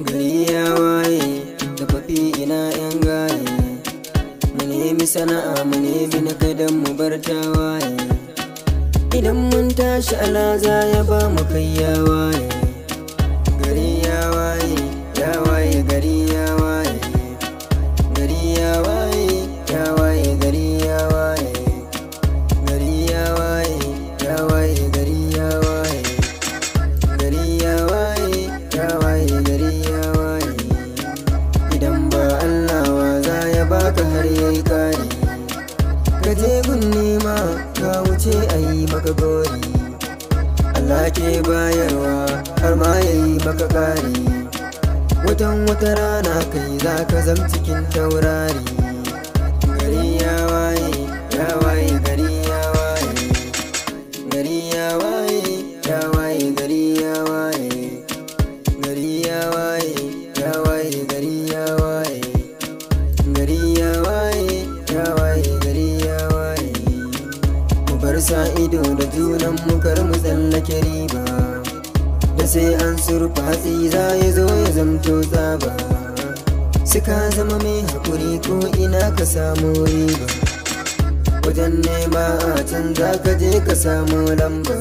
Gari ya waye, tafafi ina yan gaye, mu nemi sana'a mu nemi na kadan mu bar tawaye. Idan mun tashi alaza ya ba mu kai ya waye. Gari ya waye, ya waye, gari ya waye. Gari ya waye, ya waye, gari ya waye. Gari ya waye, ya waye, gari ya waye. Gari ya waye, ya waye, gari ya waye. Idan ba Allah wa za ya baka har yayi kare. Ka je gun nema ka wuce ayi maka gori. Allah ke bayarwa har ma yayi maka kare. Watan wata rana kai za ka zam cikin taurari. Gari ya waye, ya waye, gari ya waye. Gari ya waye, ya waye, gari ya waye. Gari ya waye, ya waye, gari ya waye. Gari ya waye, ya waye, gari ya waye. Mu bar sa ido da junan mu kar mu tsallake riba. Da sai an surfa hatsi za ya zo ya zamto tsaba. Suka zama mai haƙuri ko ina ka samu riba. Wajen nema a can za ka je ka samu lamba.